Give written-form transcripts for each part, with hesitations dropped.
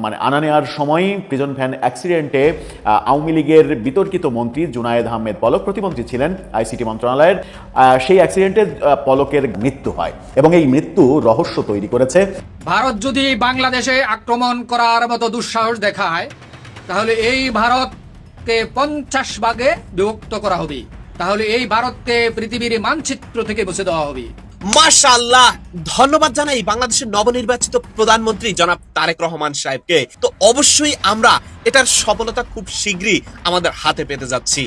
মানে আনা নেওয়ার সময় প্রিজন ভ্যান অ্যাক্সিডেন্টে আওয়ামী লীগের বিতর্কিত মন্ত্রী জুনায়েদ আহমেদ পলক প্রতিমন্ত্রী ছিলেন আইসিটি মন্ত্রণালয়ের। সেই অ্যাক্সিডেন্টে পলকের মৃত্যু হয় এবং এই মৃত্যু রহস্য তৈরি করেছে। ভারত যদি বাংলাদেশে আক্রমণ করার মতো দুঃসাহস দেখায় তাহলে এই ভারতকে 50 ভাগে বিভক্ত করা হবে, তাহলে এই ভারতকে পৃথিবীর মানচিত্র থেকে মুছে দেওয়া হবে। মাশাআল্লাহ, ধন্যবাদ জানাই বাংলাদেশের নবনির্বাচিত প্রধানমন্ত্রী জনাব তারেক রহমান সাহেবকে। তো অবশ্যই আমরা এটার সফলতা খুব শীঘ্রই আমাদের হাতে পেতে যাচ্ছি।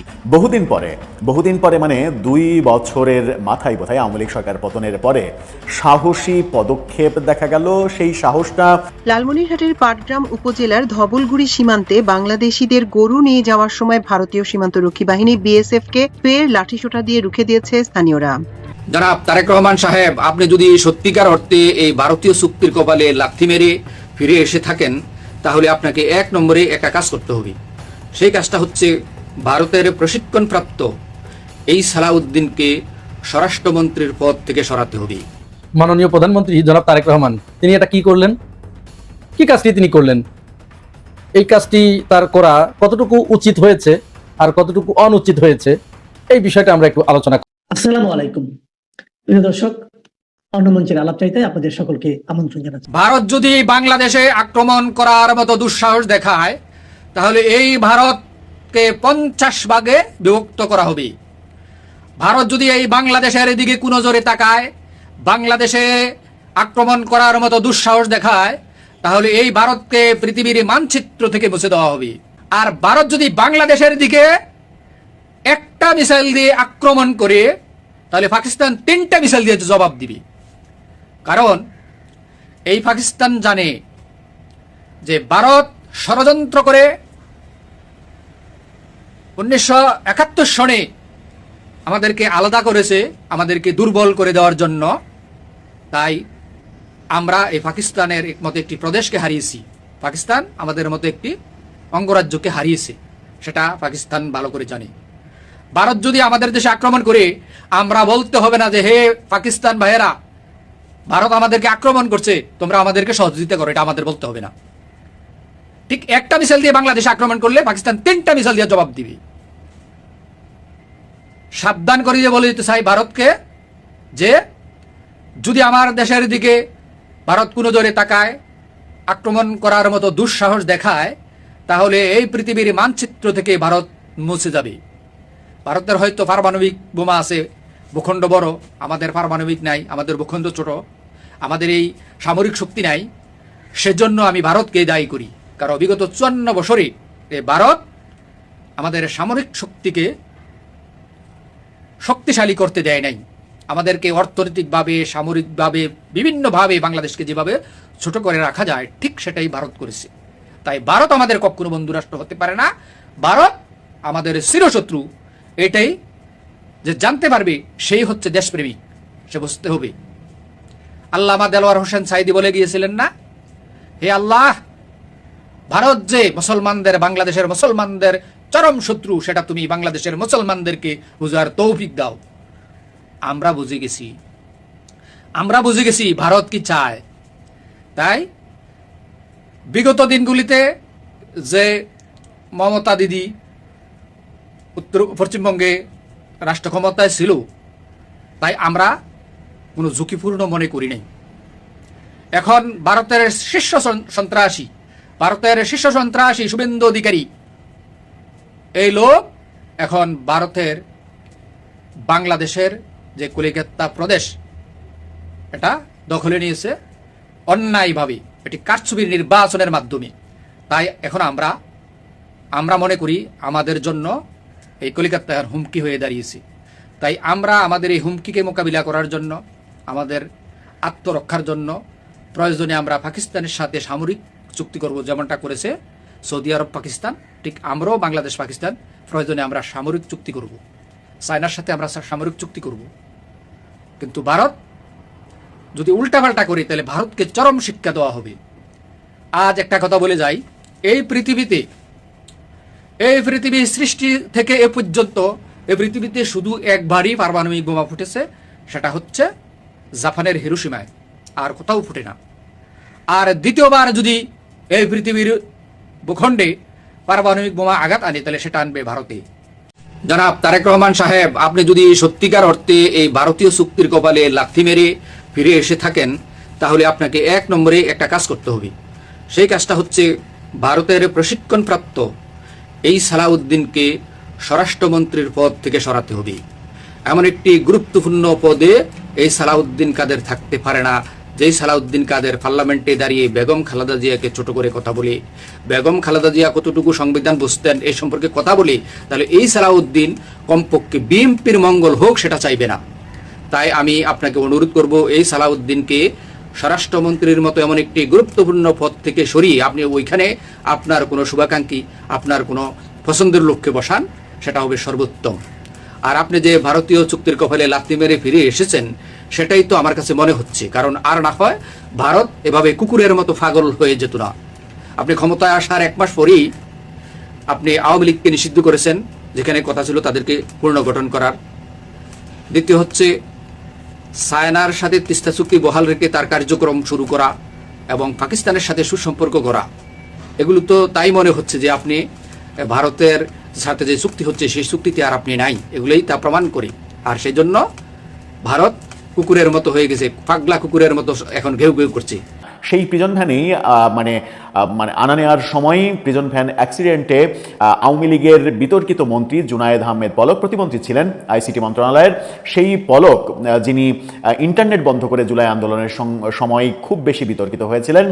বহুদিন পরে মানে 2 বছরের মাথায় বোধহয় আওয়ামী লীগ সরকার পতনের পরে সাহসী পদক্ষেপ দেখা গেল। সেই সাহসটা লালমনিরহাটের পাটগ্রাম উপজেলার ধবলগুড়ি সীমান্তে বাংলাদেশিদের গরু নিয়ে যাওয়ার সময় ভারতীয় সীমান্তরক্ষী বাহিনী বিএসএফ কে ফের লাঠিসোঁটা দিয়ে রুখে দিয়েছে স্থানীয়রা। জনাব তারেক রহমান সাহেব, আপনি যদি সত্যিকার অর্থে এই ভারতীয় চুক্তির কপালে লাথি মেরে ফিরে এসে থাকেন তাহলে আপনাকে 1 নম্বরে একটা কাজ করতে হবে। সেই কাজটা হচ্ছে ভারতের প্রশিক্ষণপ্রাপ্ত এই সালাউদ্দিনকে স্বরাষ্ট্রমন্ত্রীর পদ থেকে সরাতে হবে। মাননীয় প্রধানমন্ত্রী জনাব তারেক রহমান তিনি এটা কি করলেন, কি কাজটি তিনি করলেন, এই কাজটি তার করা কতটুকু উচিত হয়েছে আর কতটুকু অনুচিত হয়েছে, এই বিষয়টা আমরা একটু আলোচনা করি। আসসালামু আলাইকুম প্রিয় দর্শক, অন্যমঞ্চের আলাপ চাইতে আপনাদের সকলকে আমন্ত্রণ জানাচ্ছি। ভারত যদি বাংলাদেশে আক্রমণ করার মতো দুঃসাহস দেখায় তাহলে এই ভারতকে 50 ভাগে বিভক্ত করা হবে। ভারত যদি এই বাংলাদেশের দিকে কুনজরে তাকায়, বাংলাদেশে আক্রমণ করার মতো দুঃসাহস দেখায়, তাহলে এই ভারতকে পৃথিবীর মানচিত্র থেকে মুছে দেওয়া হবে। আর ভারত যদি বাংলাদেশের দিকে একটা মিসাইল দিয়ে আক্রমণ করে তাহলে পাকিস্তান 3টা মিসাইল দিয়ে জবাব দিবে। কারণ এই পাকিস্তান জানে যে ভারত ষড়যন্ত্র করে 1971 সনে আমাদেরকে আলাদা করেছে, আমাদেরকে দুর্বল করে দেওয়ার জন্য। তাই আমরা এই পাকিস্তানের মতো একটি প্রদেশকে হারিয়েছি, পাকিস্তান আমাদের মতো একটি অঙ্গরাজ্যকে হারিয়েছে, সেটা পাকিস্তান ভালো করে জানে। ভারত যদি আমাদের দেশে আক্রমণ করে আমরা বলতে হবে না যে হে পাকিস্তান ভাইয়েরা, ভারত আমাদেরকে আক্রমণ করছে, তোমরা আমাদেরকে সহযোগিতা করো, এটা আমাদের বলতে হবে না। ঠিক একটা মিসাইল দিয়ে বাংলাদেশ আক্রমণ করলে পাকিস্তান 3টা মিসাইল দিয়ে জবাব দিবে। সাবধান করে দিয়ে বলে দিতে চাই ভারতকে যে যদি আমার দেশের দিকে ভারত কুনজরে তাকায়, আক্রমণ করার মতো দুঃসাহস দেখায়, তাহলে এই পৃথিবীর মানচিত্র থেকে ভারত মুছে যাবে। ভারতের হয়তো পারমাণবিক বোমা আছে, ভূখণ্ড বড়, আমাদের পারমাণবিক নাই, আমাদের ভূখণ্ড ছোট, আমাদের এই সামরিক শক্তি নাই। সেজন্য আমি ভারতকে দায়ী করি, কারণ বিগত 54 বছরে ভারত আমাদের সামরিক শক্তিকে শক্তিশালী করতে দেয় নাই। আমাদেরকে অর্থনৈতিকভাবে, সামরিকভাবে, বিভিন্নভাবে বাংলাদেশকে যেভাবে ছোট করে রাখা যায় ঠিক সেটাই ভারত করেছে। তাই ভারত আমাদের কখনো বন্ধু রাষ্ট্র হতে পারে না, ভারত আমাদের চিরশত্রু। এটাই যে জানতে পারবে সেই হচ্ছে দেশপ্রেমিক, সে বুঝতে হবে। আল্লামা দেলোয়ার হোসেন সাইদি বলে গিয়েছিলেন না, হে আল্লাহ, ভারত যে মুসলমানদের, বাংলাদেশের মুসলমানদের চরম শত্রু, সেটা তুমি বাংলাদেশের মুসলমানদেরকে বুঝার তৌফিক দাও। আমরা বুঝে গেছি ভারত কি চায়। তাই বিগত দিনগুলিতে যে মমতা দিদি পশ্চিমবঙ্গে রাষ্ট্র ক্ষমতায় ছিল, তাই আমরা কোনো ঝুঁকিপূর্ণ মনে করি নাই। এখন ভারতের শীর্ষ সন্ত্রাসী শুভেন্দু অধিকারী, এই লোক এখন ভারতের বাংলাদেশের যে কলিকাতা প্রদেশ এটা দখলে নিয়েছে অন্যায়ভাবে, এটি কারচুপির নির্বাচনের মাধ্যমে। তাই এখন আমরা মনে করি আমাদের জন্য এই কলিকাতার হুমকি হয়ে দাঁড়িয়েছে। তাই আমরা আমাদের এই হুমকিকে মোকাবিলা করার জন্য, আমাদের আত্মরক্ষার জন্য প্রয়োজনে আমরা পাকিস্তানের সাথে সামরিক চুক্তি করব, যেমনটা করেছে সৌদি আরব পাকিস্তান। ঠিক আমরাও বাংলাদেশ পাকিস্তান প্রয়োজনে আমরা সামরিক চুক্তি করব, চায়নার সাথে আমরা সামরিক চুক্তি করব। কিন্তু ভারত যদি উল্টাপাল্টা করে তাহলে ভারতকে চরম শিক্ষা দেওয়া হবে। আজ একটা কথা বলে যাই, এই পৃথিবী সৃষ্টি থেকে এ পর্যন্ত এই পৃথিবীতে শুধু একবারই পারমাণবিক বোমা ফুটেছে, সেটা হচ্ছে জাপানের হিরোশিমায়, আর কোথাও ফুটে না। আর দ্বিতীয়বার যদি এই পৃথিবীর ভূখণ্ডে পারমাণবিক বোমা আঘাত আনে, তাহলে সেটা আনবে ভারতে। জনাব তারেক রহমান সাহেব, আপনি যদি সত্যিকার অর্থে এই ভারতীয় চুক্তির কপালে লাথি মেরে ফিরে এসে থাকেন, তাহলে আপনাকে 1 নম্বরে একটা কাজ করতে হবে। সেই কাজটা হচ্ছে ভারতের প্রশিক্ষণপ্রাপ্ত এই সালাউদ্দিনকে স্বরাষ্ট্রমন্ত্রীর পদ থেকে সরাতে হবে। এমন একটি গুরুত্বপূর্ণ পদে এই সালাউদ্দিন কাদের থাকতে পারে না, যেই সালাউদ্দিন কাদের পার্লামেন্টে দাঁড়িয়ে বেগম খালেদা জিয়াকে ছোট করে কথা বলে, বেগম খালেদা জিয়া কতটুকু সংবিধান বুঝতেন এই সম্পর্কে কথা বলে, তাহলে এই সালাউদ্দিন কমপক্ষে বিএনপির মঙ্গল হোক সেটা চাইবে না। তাই আমি আপনাকে অনুরোধ করব, এই সালাউদ্দিনকে স্বরাষ্ট্রমন্ত্রীর মতো এমন একটি গুরুত্বপূর্ণ পদ থেকে সরিয়ে আপনি ওইখানে আপনার কোনো শুভাকাঙ্ক্ষী, আপনার কোনো পছন্দের লোককে বসান, সেটা হবে সর্বোত্তম। আর আপনি যে ভারতীয় চুক্তির কপালে লাথি মেরে ফিরে এসেছেন, সেটাই তো আমার কাছে মনে হচ্ছে। কারণ আর না হয় ভারত এভাবে কুকুরের মতো পাগল হয়ে যেত না। আপনি ক্ষমতায় আসার 1 মাস পরেই আপনি আওয়ামী লীগকে নিষিদ্ধ করেছেন, যেখানে কথা ছিল তাদেরকে পুনর্গঠন করার। দ্বিতীয় হচ্ছে চায়নার সাথে তিস্তা চুক্তি বহাল রেখে তার কার্যক্রম শুরু করা এবং পাকিস্তানের সাথে সুসম্পর্ক করা। এগুলো তো তাই মনে হচ্ছে যে আপনি ভারতের সাথে যে চুক্তি হচ্ছে সেই চুক্তিতে আর আপনি নাই, এগুলোই তা প্রমাণ করে। আর সেই জন্য ভারত কুকুরের মতো হয়ে গেছে, পাগলা কুকুরের মতো এখন ঘেউ ঘেউ করছে। সেই প্রিজন ভ্যানেই মানে আনা নেওয়ার সময় প্রিজন ভ্যান অ্যাক্সিডেন্টে আওয়ামী লীগের বিতর্কিত মন্ত্রী জুনায়েদ আহমেদ পলক প্রতিমন্ত্রী ছিলেন আইসিটি মন্ত্রণালয়ের। সেই পলক, যিনি ইন্টারনেট বন্ধ করে জুলাই আন্দোলনের সময় খুব বেশি বিতর্কিত হয়েছিলেন,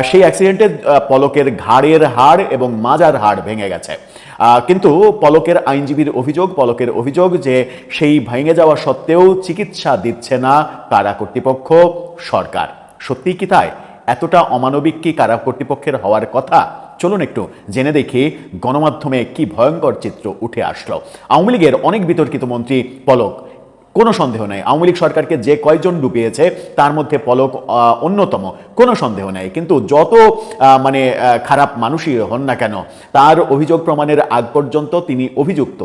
সেই অ্যাক্সিডেন্টে পলকের ঘাড়ের হাড় এবং মাজার হাড় ভেঙে গেছে। কিন্তু পলকের আইনজীবীর অভিযোগ যে সেই ভেঙে যাওয়া সত্ত্বেও চিকিৎসা দিচ্ছে না কারা কর্তৃপক্ষ, সরকার। সত্যিই কি তাই? এতটা অমানবিক কি কারা কর্তৃপক্ষের হওয়ার কথা? চলুন একটু জেনে দেখি গণমাধ্যমে কি ভয়ঙ্কর চিত্র উঠে আসলো। আওয়ামী লীগের অনেক বিতর্কিত মন্ত্রী পলক, কোনো সন্দেহ নেই আওয়ামী লীগ সরকারকে যে কয়জন ডুবিয়েছে তার মধ্যে পলক অন্যতম, কোনো সন্দেহ নেই। কিন্তু যত খারাপ মানুষই হন না কেন, তার অভিযোগ প্রমাণের আগ পর্যন্ত তিনি অভিযুক্ত,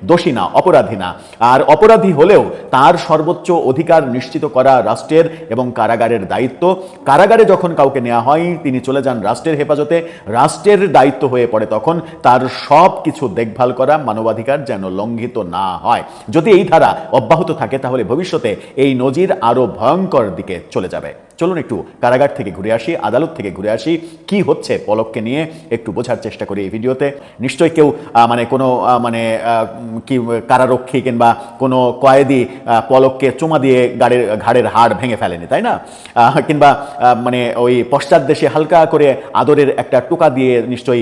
দোষী না, অপরাধী না। আর অপরাধী হলেও তার সর্বোচ্চ অধিকার নিশ্চিত করা রাষ্ট্রের এবং কারাগারের দায়িত্ব। কারাগারে যখন কাউকে নেওয়া হয়, তিনি চলে যান রাষ্ট্রের হেফাজতে, রাষ্ট্রের দায়িত্ব হয়ে পড়ে তখন তার সব কিছু দেখভাল করা, মানবাধিকার যেন লঙ্ঘিত না হয়। যদি এই ধারা অব্যাহত থাকে তাহলে ভবিষ্যতে এই নজির আরো ভয়ঙ্কর দিকে চলে যাবে। চলুন একটু কারাগার থেকে ঘুরে আসি, আদালত থেকে ঘুরে আসি, কি হচ্ছে পলককে নিয়ে একটু বোঝার চেষ্টা করি এই ভিডিওতে। নিশ্চয়ই কেউ কোনো কি কারারক্ষী কিংবা কোনো কয়েদি পলককে চুমা দিয়ে ঘাড়ের হাড় ভেঙে ফেলেনি, তাই না? কিংবা ওই পশ্চাৎ দেশে হালকা করে আদরের একটা টোকা দিয়ে নিশ্চয়ই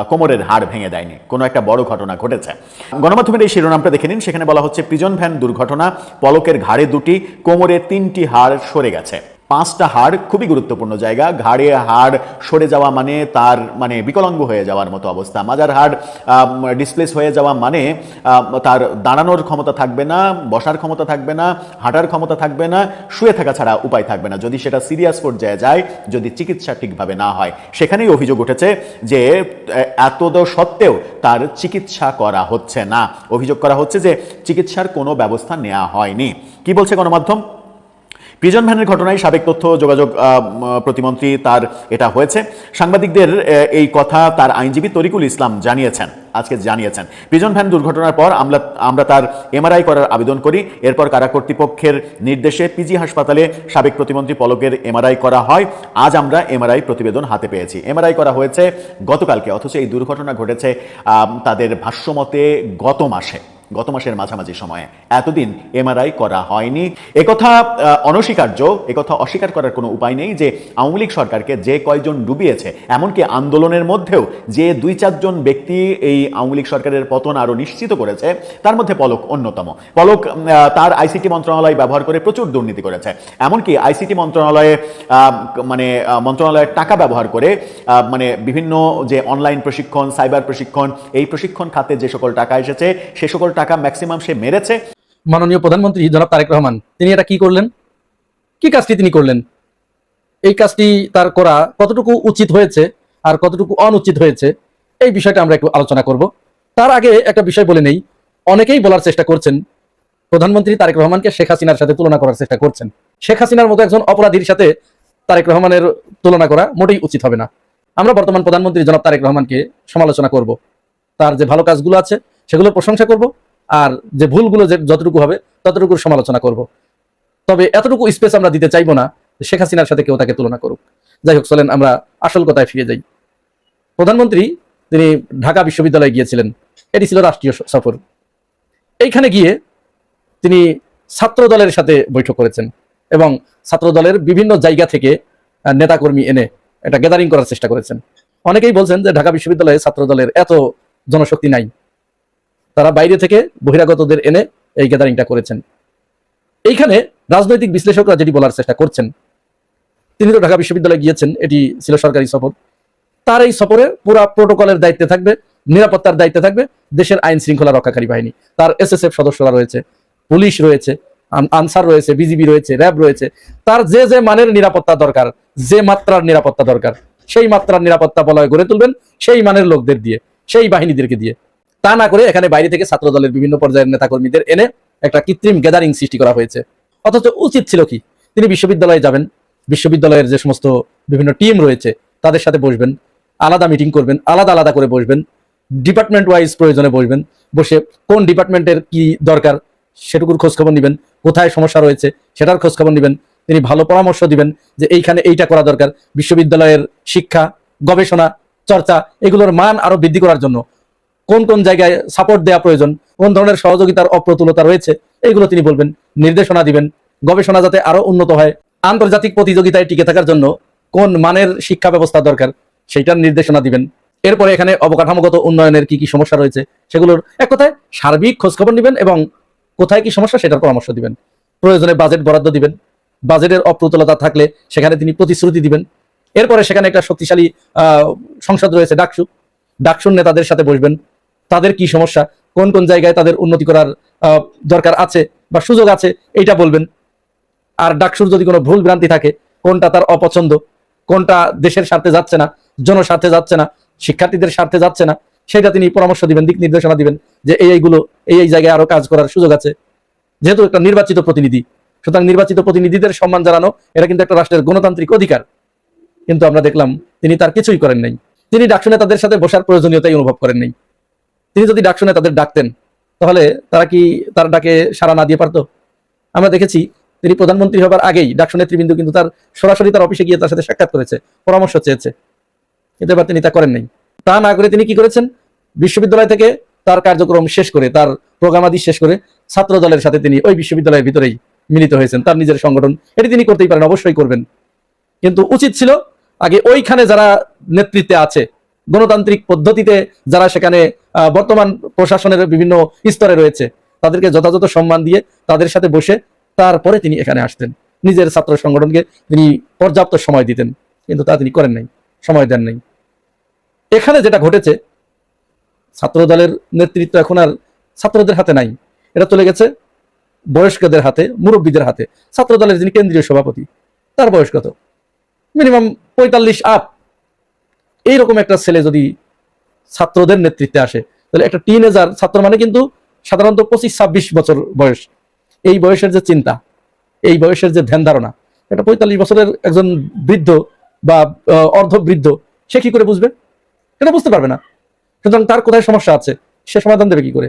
কোমরের হাড় ভেঙে দেয়নি। কোনো একটা বড় ঘটনা ঘটেছে। গণমাধ্যমের এই শিরোনামটা দেখে নিন, সেখানে বলা হচ্ছে প্রিজন ভ্যান দুর্ঘটনা, পলকের ঘাড়ে 2টি, কোমরে 3টি হাড় সরে গেছে। 5টা হাড় খুবই গুরুত্বপূর্ণ জায়গা। ঘাড়ে হাড় সরে যাওয়া মানে তার বিকলাঙ্গ হয়ে যাওয়ার মতো অবস্থা। মাজার হাড় ডিসপ্লেস হয়ে যাওয়া মানে তার দাঁড়ানোর ক্ষমতা থাকবে না, বসার ক্ষমতা থাকবে না, হাঁটার ক্ষমতা থাকবে না, শুয়ে থাকা ছাড়া উপায় থাকবে না যদি সেটা সিরিয়াস পর্যায়ে যায়, যদি চিকিৎসা ঠিকভাবে না হয়। সেখানেই অভিযোগ উঠেছে যে এত সত্ত্বেও তার চিকিৎসা করা হচ্ছে না। অভিযোগ করা হচ্ছে যে চিকিৎসার কোনো ব্যবস্থা নেওয়া হয়নি। কি বলছে গণমাধ্যম? প্রিজন ভ্যানের ঘটনায় সাবেক তথ্য যোগাযোগ প্রতিমন্ত্রী তার এটা হয়েছে। সাংবাদিকদের এই কথা তার আইনজীবী তরিকুল ইসলাম আজকে জানিয়েছেন। প্রিজন ভ্যান দুর্ঘটনার পর আমরা তার এমআরআই করার আবেদন করি। এরপর কারা কর্তৃপক্ষের নির্দেশে পিজি হাসপাতালে সাবেক প্রতিমন্ত্রী পলকের এমআরআই করা হয়। আজ আমরা এমআরআই প্রতিবেদন হাতে পেয়েছি। এমআরআই করা হয়েছে গতকালকে, অথচ এই দুর্ঘটনা ঘটেছে তাদের ভাষ্যমতে গত মাসের মাঝামাঝি সময়ে। এতদিন এমআরআই করা হয়নি। একথা অনস্বীকার্য, একথা অস্বীকার করার কোনো উপায় নেই যে আওয়ামী লীগ সরকারকে যে কয়জন ডুবিয়েছে, এমনকি আন্দোলনের মধ্যেও যে 2-4 জন ব্যক্তি এই আওয়ামী লীগ সরকারের পতন আরো নিশ্চিত করেছে, তার মধ্যে পলক অন্যতম। পলক তার আইসিটি মন্ত্রণালয় ব্যবহার করে প্রচুর দুর্নীতি করেছে। এমনকি আইসিটি মন্ত্রণালয়ের টাকা ব্যবহার করে বিভিন্ন যে অনলাইন প্রশিক্ষণ, সাইবার প্রশিক্ষণ, এই প্রশিক্ষণ খাতে যে সকল টাকা এসেছে সে সকল টাকা ম্যাক্সিমাম সে মেরেছে। মাননীয় প্রধানমন্ত্রী জনাব তারেক রহমান, তিনি এটা কি করলেন? কি কাজটি তিনি করলেন? এই কাজটি তার করা কতটুকু উচিত হয়েছে আর কতটুকু অনুচিত হয়েছে, এই বিষয়টা আমরা একটু আলোচনা করব। তার আগে একটা বিষয় বলে নেই, অনেকেই বলার চেষ্টা করছেন প্রধানমন্ত্রী তারেক রহমানকে শেখ হাসিনার সাথে তুলনা করার চেষ্টা করছেন। শেখ হাসিনার মতো একজন অপরাধীর সাথে তারেক রহমানের তুলনা করা মোটেই উচিত হবে না। আমরা বর্তমান প্রধানমন্ত্রী জনাব তারেক রহমানকে সমালোচনা করব, তার যে ভালো কাজগুলো আছে সেগুলোর প্রশংসা করব, আর যে ভুলগুলো যে যতটুকু হবে ততটুকুর সমালোচনা করব। তবে এতটুকু স্পেস আমরা দিতে চাইবো না শেখ হাসিনার সাথে কেউ তাকে তুলনা করুক। যাই হোক, চলেন আমরা আসল কথায় ফিরে যাই। প্রধানমন্ত্রী তিনি ঢাকা বিশ্ববিদ্যালয়ে গিয়েছিলেন, এটি ছিল রাষ্ট্রীয় সফর। এইখানে গিয়ে তিনি ছাত্র দলের সাথে বৈঠক করেছেন এবং ছাত্র দলের বিভিন্ন জায়গা থেকে নেতাকর্মী এনে এটা গ্যাদারিং করার চেষ্টা করেছেন। অনেকেই বলছেন যে ঢাকা বিশ্ববিদ্যালয়ে ছাত্র দলের এত জনশক্তি নাই, তারা বাইরে থেকে বহিরাগতদের এনে এই গ্যাদারিংটা করেছেন। এইখানে রাজনৈতিক বিশ্লেষকরা যেটি বলার চেষ্টা করছেন, তিনি তো ঢাকা বিশ্ববিদ্যালয়ে গিয়েছেন, এটি ছিল সরকারি সফর। তার এই সফরে পুরা প্রোটোকলের দায়িত্বে থাকবে, নিরাপত্তার দায়িত্বে থাকবে দেশের আইন শৃঙ্খলা রক্ষাকারী বাহিনী। তার এসএসএফ সদস্যরা রয়েছে, পুলিশ রয়েছে, আনসার রয়েছে, বিজিবি রয়েছে, র্যাব রয়েছে। তার যে যে মানের নিরাপত্তা দরকার, যে মাত্রার নিরাপত্তা দরকার, সেই মাত্রার নিরাপত্তা বলয় গড়ে তুলবেন সেই মানের লোকদের দিয়ে, সেই বাহিনীদেরকে দিয়ে। তা না করে এখানে বাইরে থেকে ছাত্র দলের বিভিন্ন পর্যায়ের নেতাকর্মীদের এনে একটা কৃত্রিম গ্যাদারিং সৃষ্টি করা হয়েছে। অথচ উচিত ছিল কি, তিনি বিশ্ববিদ্যালয়ে যাবেন, বিশ্ববিদ্যালয়ের যে সমস্ত বিভিন্ন টিম রয়েছে তাদের সাথে বসবেন, আলাদা মিটিং করবেন, আলাদা আলাদা করে বসবেন, ডিপার্টমেন্ট ওয়াইজ প্রয়োজনে বসবেন, বসে কোন ডিপার্টমেন্টের কি দরকার সেটুকুর খোঁজখবর নেবেন, কোথায় সমস্যা রয়েছে সেটার খোঁজখবর নেবেন। তিনি ভালো পরামর্শ দিবেন যে এইখানে এইটা করা দরকার, বিশ্ববিদ্যালয়ের শিক্ষা, গবেষণা, চর্চা এগুলোর মান আরো বৃদ্ধি করার জন্য কোন কোন জায়গায় সাপোর্ট দেওয়া প্রয়োজন, কোন ধরনের সহযোগিতার অপ্রতুলতা রয়েছে এইগুলো তিনি বলবেন, নির্দেশনা দিবেন। গবেষণা যাতে আরো উন্নত হয়, আন্তর্জাতিক প্রতিযোগিতায় টিকে থাকার জন্য কোন মানের শিক্ষা ব্যবস্থা দরকার সেইটার নির্দেশনা দিবেন। এরপরে এখানে অবকাঠামোগত উন্নয়নের কি কি সমস্যা রয়েছে সেগুলোর এক কথায় সার্বিক খোঁজখবর নেবেন এবং কোথায় কি সমস্যা সেটার পরামর্শ দিবেন। প্রয়োজনে বাজেট বরাদ্দ দিবেন, বাজেটের অপ্রতুলতা থাকলে সেখানে তিনি প্রতিশ্রুতি দিবেন। এরপরে সেখানে একটা শক্তিশালী সংসদ রয়েছে, ডাকসুর নেতাদের সাথে বসবেন, তাদের কি সমস্যা, কোন কোন জায়গায় তাদের উন্নতি করার দরকার আছে বা সুযোগ আছে এইটা বলবেন। আর ডাকসুর যদি কোনো ভুল ভ্রান্তি থাকে, কোনটা তার অপছন্দ, কোনটা দেশের স্বার্থে যাচ্ছে না, জনস্বার্থে যাচ্ছে না, শিক্ষার্থীদের স্বার্থে যাচ্ছে না, সেটা তিনি পরামর্শ দিবেন, দিক নির্দেশনা দিবেন যে এইগুলো এই জায়গায় আরো কাজ করার সুযোগ আছে। যেহেতু একটা নির্বাচিত প্রতিনিধি, সুতরাং নির্বাচিত প্রতিনিধিদের সম্মান জানানো এটা কিন্তু একটা রাষ্ট্রের গণতান্ত্রিক অধিকার। কিন্তু আমরা দেখলাম তিনি তার কিছুই করেন নাই। তিনি ডাকসু নেতাদের সাথে বসার প্রয়োজনীয়তাই অনুভব করেন নাই। তিনি যদি ডাকসু নেতাদের ডাকতেন তাহলে তারা কি তার ডাকে সাড়া না দিয়ে পারতো? আমরা দেখেছি তিনি প্রধানমন্ত্রী হবার আগেই ডাকসু নেতৃবৃন্দ কিন্তু তার সরাসরি তার অফিসে গিয়ে তার সাথে সাক্ষাৎ করেছে, পরামর্শ চেয়েছে, কিন্তু এবার তিনি তা করেন নাই। তা না করে তিনি কি করেছেন, বিশ্ববিদ্যালয় থেকে তার কার্যক্রম শেষ করে, তার প্রোগ্রামাদি শেষ করে ছাত্র দলের সাথে তিনি ওই বিশ্ববিদ্যালয়ের ভিতরেই মিলিত হয়েছেন। তার নিজের সংগঠন, এটি তিনি করতেই পারেন, অবশ্যই করবেন, কিন্তু উচিত ছিল আগে ওইখানে যারা নেতৃত্বে আছে, গণতান্ত্রিক পদ্ধতিতে যারা সেখানে বর্তমান প্রশাসনের বিভিন্ন স্তরে রয়েছে, তাদেরকে যথাযথ সম্মান দিয়ে তাদের সাথে বসে তারপরে তিনি এখানে আসতেন, নিজের ছাত্র সংগঠনকে তিনি পর্যাপ্ত সময় দিতেন, কিন্তু তা তিনি করেন নাই, সময় দেন নাই। এখানে যেটা ঘটেছে, ছাত্র দলের নেতৃত্ব এখন আর ছাত্রদের হাতে নাই, এটা চলে গেছে বয়স্কদের হাতে, মুরব্বীদের হাতে। ছাত্র দলের যিনি কেন্দ্রীয় সভাপতি, তার বয়স কত? Minimum 45 up. এইরকম একটা ছেলে যদি ছাত্রদের নেতৃত্বে আসে, তাহলে একটা টিনেজার ছাত্র মানে কিন্তু সাধারণত 25-26 বছর বয়স। এই বয়সের যে চিন্তা, এই বয়সের যে ধ্যান ধারণা, এটা 45 বছরের একজন বৃদ্ধ বা অর্ধবৃদ্ধ সে কি করে বুঝবে? এটা বুঝতে পারবে না। সুতরাং তার কোথায় সমস্যা আছে সে সমাধান দেবে কি করে?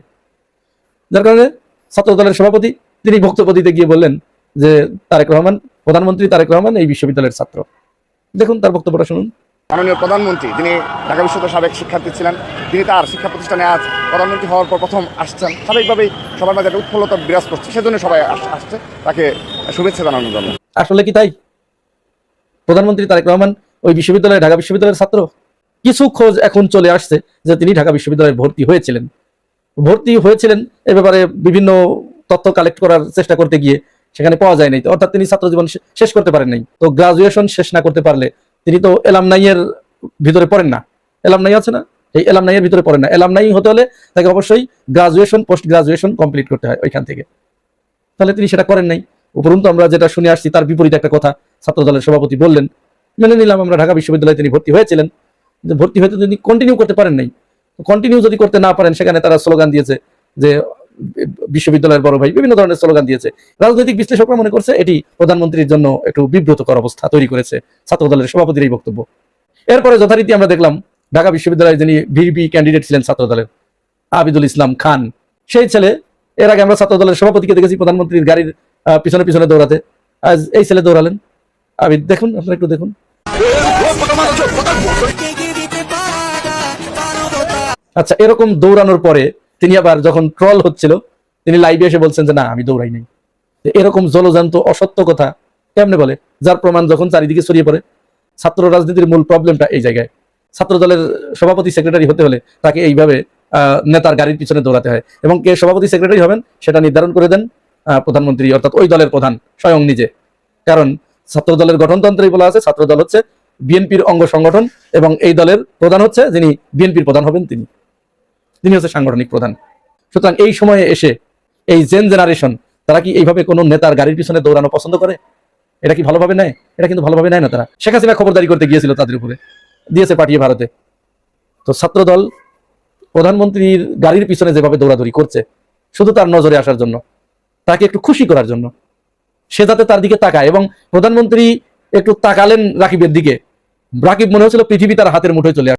যার কারণে ছাত্র দলের সভাপতি তিনি বক্তব্য দিতে গিয়ে বললেন যে তারেক রহমান, প্রধানমন্ত্রী তারেক রহমান এই বিশ্ববিদ্যালয়ের ছাত্র। দেখুন তার বক্তব্যটা শুনুন। মাননীয় প্রধানমন্ত্রী, তিনি ঢাকা বিশ্ববিদ্যালয়ের সাবেক শিক্ষার্থী ছিলেন, তিনি তার শিক্ষা প্রতিষ্ঠানে আজ প্রধানমন্ত্রী হওয়ার পর প্রথম আসছেন। স্বাভাবিকভাবেই সবার মাঝে একটা উৎফুল্লতা বিরাজ করছে, সেজন্য সবাই আসছে তাকে শুভেচ্ছা জানানোর জন্য। আসলে কি তাই? প্রধানমন্ত্রী তারেক রহমান ওই বিশ্ববিদ্যালয়ে, ঢাকা বিশ্ববিদ্যালয়ের ছাত্র? কিছু খোঁজ এখন চলে আসছে যে তিনি ঢাকা বিশ্ববিদ্যালয়ে ভর্তি হয়েছিলেন। এ ব্যাপারে বিভিন্ন তথ্য কালেক্ট করার চেষ্টা করতে গিয়ে সেখানে পাওয়া যায় নাই, অর্থাৎ তিনি ছাত্র জীবন শেষ করতে পারেন নাই। তো গ্রাজুয়েশন শেষ না করতে পারলে তিনি তো এলামনাইয়ের ভিতরে পড়েন না। এলামনাই আছে না, এই এলামনাইয়ের ভিতরে পড়েন না। এলামনাই হতে হলে তাকে অবশ্যই গ্রাজুয়েশন, পোস্ট গ্রাজুয়েশন কমপ্লিট করতে হয় ওইখান থেকে। তাহলে তিনি সেটা করেন নাই। উপরন্তু আমরা যেটা শুনে আসছি তার বিপরীত একটা কথা ছাত্র দলের সভাপতি বললেন, মেনে নিলাম আমরা ঢাকা বিশ্ববিদ্যালয়ে তিনি ভর্তি হয়েছিলেন, ভর্তি হতে তিনি কন্টিনিউ করতে পারেন নাই। কন্টিনিউ যদি করতে না পারেন, সেখানে তারা স্লোগান দিয়েছে যে বিশ্ববিদ্যালয়ের বড় ভাই বিভিন্ন ধরনের স্লোগান দিয়েছে। রাজনৈতিক বিশ্লেষকরা মনে করছে এটি প্রধানমন্ত্রীর জন্য একটু বিব্রতকর অবস্থা তৈরি করেছে ছাত্র দলের সভাপতির এই বক্তব্য। এরপরে যথারীতি আমরা দেখলাম ঢাকা বিশ্ববিদ্যালয়ে যিনি ভিপি ক্যান্ডিডেট ছিলেন ছাত্র দলের আবিদুল ইসলাম খান, সেই ছেলে, এর আগে আমরা ছাত্র দলের সভাপতিকে দেখেছি প্রধানমন্ত্রীর গাড়ির পিছনে পিছনে দৌড়াতে, আজ এই ছেলে দৌড়ালেন। আবিদ দেখুন, আপনারা একটু দেখুন। আচ্ছা, এরকম দৌড়ানোর পরে তিনি আবার যখন ট্রল হচ্ছিল তিনি লাইভে এসে বলছেন যে না আমি দৌড়াই নাই। এরকম জলজান্ত অসত্য কথা কেমনে বলে, যার প্রমাণ যখন চারিদিকে ছড়িয়ে পড়ে। ছাত্র রাজনীতির মূল প্রবলেমটা এই জায়গায়। ছাত্র দলের সভাপতি সেক্রেটারি হতে হলে তাকে এইভাবে নেতার গাড়ির পিছনে দৌড়াতে হয়, এবং কে সভাপতি সেক্রেটারি হবেন সেটা নির্ধারণ করে দেন প্রধানমন্ত্রী, অর্থাৎ ওই দলের প্রধান স্বয়ং নিজে। কারণ ছাত্র দলের গঠনতন্ত্রেই বলা আছে ছাত্র দল হচ্ছে বিএনপির অঙ্গ সংগঠন, এবং এই দলের প্রধান হচ্ছে যিনি বিএনপির প্রধান হবেন তিনি হচ্ছে সাংগঠনিক প্রধান। সুতরাং এই সময়ে এসে এই জেন জেনারেশন তারা কি এইভাবে কোনো নেতার গাড়ির পিছনে দৌড়ানো পছন্দ করে? এটা কি ভালোভাবে নেয়? এটা কিন্তু ভালোভাবে নেয় না। তারা শেখ হাসিনা খবরদারি করতে গিয়েছিল, তাদের উপরে দিয়েছে পাঠিয়ে ভারতে। তো ছাত্র দল প্রধানমন্ত্রীর গাড়ির পিছনে যেভাবে দৌড়াদৌড়ি করছে শুধু তার নজরে আসার জন্য, তাকে একটু খুশি করার জন্য, সে যাতে তার দিকে তাকায়। এবং প্রধানমন্ত্রী একটু তাকালেন রাকিবের দিকে, রাকিব মনে হচ্ছিল পৃথিবী তার হাতের মুঠোয় চলে আসে।